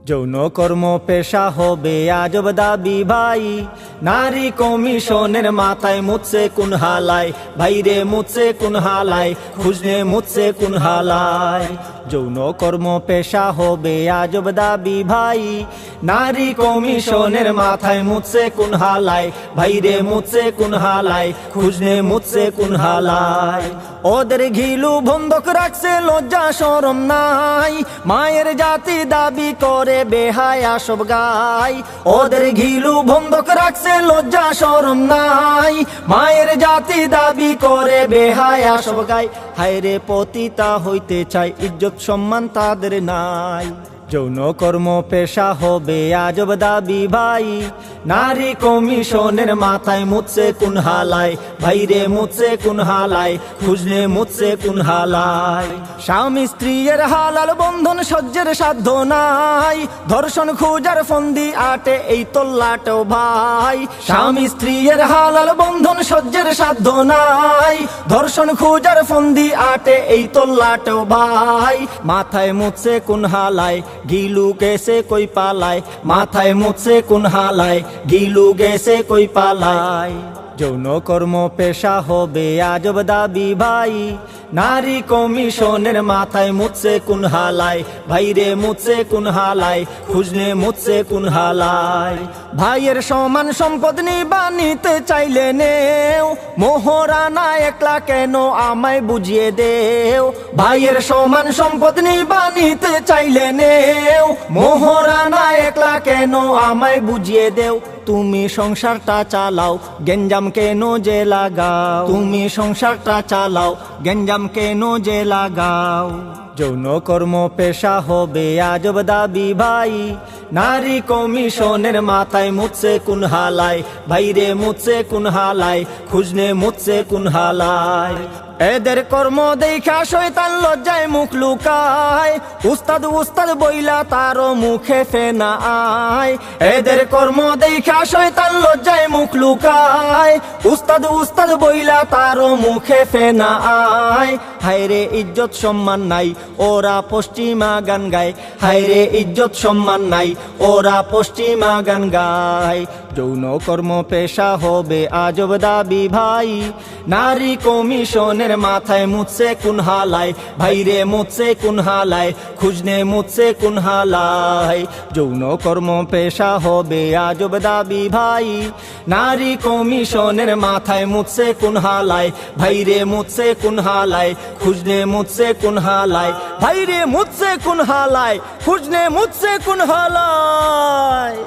যৌন কর্ম পেশা হবে আজব দাবি ভাই, নারী কমিশনের মাথায় মুছে কোন হালায়, ভাইরে মুছে কোন হালায়, খুঁজলে মুছে কোন হালায়। যৌন কর্ম পেশা হবে আজব দাবি ভাই, নারী কমিশনের মাথায় মুছে কোন হালায়, ভাইরে মুছে কোন হালায়, খুঁজলে মুছে কোন হালায়। ওদের ঘিলু বন্ধক রাখছে, লজ্জা শরম নাই, মায়ের জাতি দাবি করে বেহায়া সব গায়। ওদের ঘিলু বন্ধক রাখছে, লজ্জা শরম নাই, মায়ের জাতি দাবি করে বেহায়া সব গায়। হায়রে পতিতা হইতে চায়, ইজ্জত সম্মান তাদের নাই। যৌন কর্ম পেশা হবে আজব দাবি ভাই, নারী কমিশনের মাথায় মুছে কোন হালায়, ভাইরে মুছে কোন হালায়, খুঁজলে মুছে কোন হালায়। স্বামী স্ত্রীর হালাল বন্ধন সহ্যের সাধ্য নাই, ধর্ষণ খুঁজার ফন্দি আটে এই তোল্লাটো ভাই। স্বামী স্ত্রীর হালাল বন্ধন সহ্যের সাধ্য নাই, ধর্ষণ খুঁজার ফন্দি আটে এই তোল্লাটো ভাই। মাথায় মুছে কোন হালায়, গিলু গেছে কই পালায়, মাথায় মুছে কোন হালায়, গিলু গেছে কই পালায়। যৌন কর্ম পেশা হবে আজব দাবি ভাই, নারী কমিশনের মাথায় মুছে কোন হালায়, ভাইরে মুছে কোন হালায়, খুঁজলে মুছে কোন হালায়। ভাইয়ের সমান সম্পদ নিবা নিতে চাইলে নেও, মোহরানা একলা কেন আমায় বুঝিয়ে দেও। ভাইয়ের সমান সম্পদ নিবা নিতে চাইলে নেও, মোহরানা একলা কেন আমায় বুঝিয়ে দেও। তুমি সংসারটা চালাও, গেঞ্জাম কেন যে লাগাও, তুমি সংসারটা চালাও, গেঞ্জাম কেন যে লাগাও। যৌন কর্ম পেশা হবে আজব দাবি ভাই, নারী কমিশনের মাথায় মুছে কোন হালায়, ভাইরে মুছে কোন হালায়, খুঁজলে মুছে কোন হালায়। এদের কর্ম দেখা শয়তান লজ্জায় মুখ লুকায়, উস্তাদ উস্তাদ বইলা তারও মুখে ফেনা আয়। এদের কর্ম দেখা শয়তান লজ্জায় মুখ লুকায়, উস্তাদ উস্তাদ বইলা তারও মুখে ফেনা আয়। হায়রে ইজ্জত সম্মান নাই, ওরা পশ্চিমা গান গায়, হায়রে ইজ্জত সম্মান নাই, ওরা পশ্চিমা গান গায়। যৌন কর্ম পেশা হবে আজব দাবি ভাই, নারী কমিশনের মাথায় মুছে কোন হালায়, ভাইরে মুছে কোন হালায়, খুঁজলে মুছে কোন হালায়। যৌন কর্ম পেশা হবে আজব দাবি ভাই, নারী কমিশনের মাথায় মুছে কোন হালায়, ভাইরে মুছে কোন হালায়, খুঁজলে মুছে কোন হালায়, ভাইরে মুছে কোন হালায়, খুঁজলে মুছে কোন হালায়।